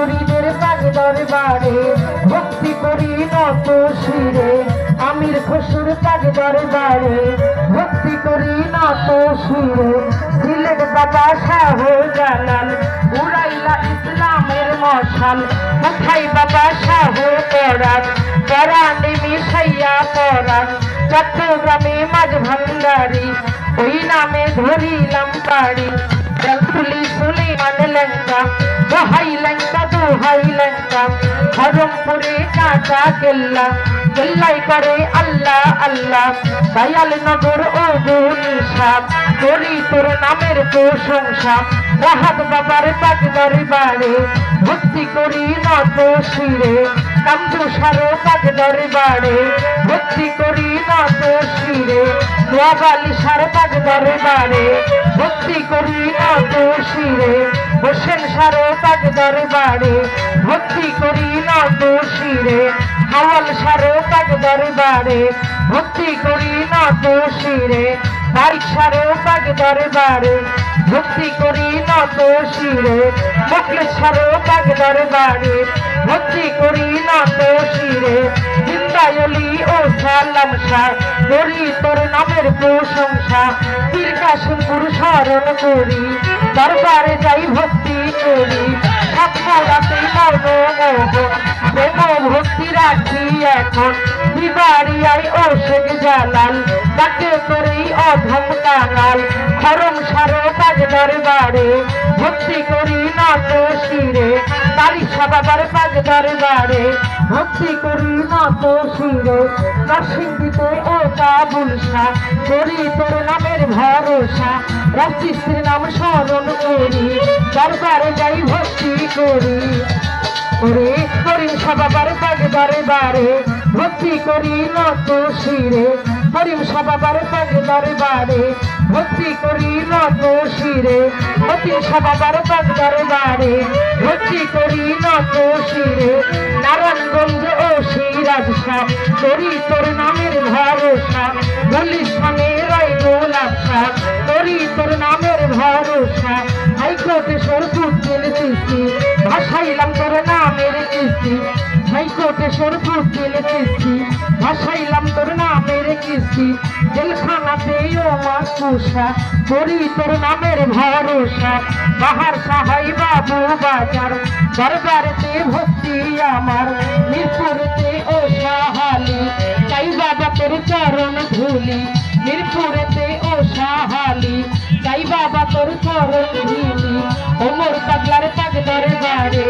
মুরিদের পাক দরবারে ভক্তি করি নত শিরে আমির খসুর পাক দরবারে ভক্তি করি নত শিরে সিলেট বাবা শাহ জালাল উড়াইলা ইসলামের মশাল কোথায় বাবা শাহ পরাণ পরাণে মিশাইয়া পরাণ চট্টগ্রামে মাঝ ভান্ডারি ওই নামে ধরিলাম পাড়ি পুলিশ সুলেমান লেঙ্কা দোহাই লেঙ্কা দোহাই লেঙ্কা হরমপুরে কাঁচা কেল্লা কেল্লাই করে আল্লাহ আল্লাহ দয়াল নগর ও গুনিশা করি তোর নামের প্রশংসা রাহাত বাবার পাক দরবারে ভক্তি করি নত শিরে কামদু সারো পাক দরবারে ভক্তি করি নত শিরে নোয়াবালি সার পাক দরবারে ভক্তি করি নত শিরে হোসেন সারো পাক দরবারে ভক্তি করি নত শিরে হাওয়াল সারো পাক দরবারে ভক্তি করি নত শিরে বারিক সারো পাক দরবারে ভক্তি করি নত শিরে মুখলেস সারো পাক দরবারে ভক্তি করি নত শিরে জিন্দায়লি ও সালাম শাহ করি তোর নামের প্রশংসা পীর কাশিমপুর স্মরণ করি দরবারে যাই ভক্তি করি রাতে মনোমোহন প্রেম ভক্তি রাখি এখন বিবাড়িয়ায় ও শেখ জালাল তাকে করি অধম কাঙাল খরম সারো পাক দরবারে ভক্তি করি নত শিরে তারিশা বাবার পাক দরবারে ভক্তি করি নত শিরে নরসিংদীতে ও কাবুল শাহ করি তোর নামের ভরসা রাজচিস্ত্রীর নাম স্মরণ করি দরবারে যাই ভক্তি করি ওরে করিম শাহ বাবার পাক দরবারে ভক্তি করি নত শিরে করিম শাহ বাবার পাক দরবারে ভক্তি করি নত শিরে মতিন শাহ বাবার পাক দরবারে ভক্তি করি নত শিরে নারায়ণগঞ্জ ও সিরাজ শাহ করি তোর নামের ভরসা গুলিস্তানে রায় গোলাপ শাহ করি তোর নামের ভরসা হাইকোর্টে সরপুর চলেছি ভাসাইলাম তোর নামের কিস্তি হাইকোর্টে সরপুর চলেছি ভাসাইলাম তোর নামের কিস্তি জেলখানাতে ও মাকুসা করি তোর নামের ভরসা বাহার সাহাই বাবু বাজার দরবারেতে ভক্তি আমার মিরপুরেতে ও সাহালি তাই বাবা তোর চরণ ধুলি মিরপুরেতে ও সাহালি তাই বাবা তোর চরণ ধুলি ওমর পাগলার পাক দরবারে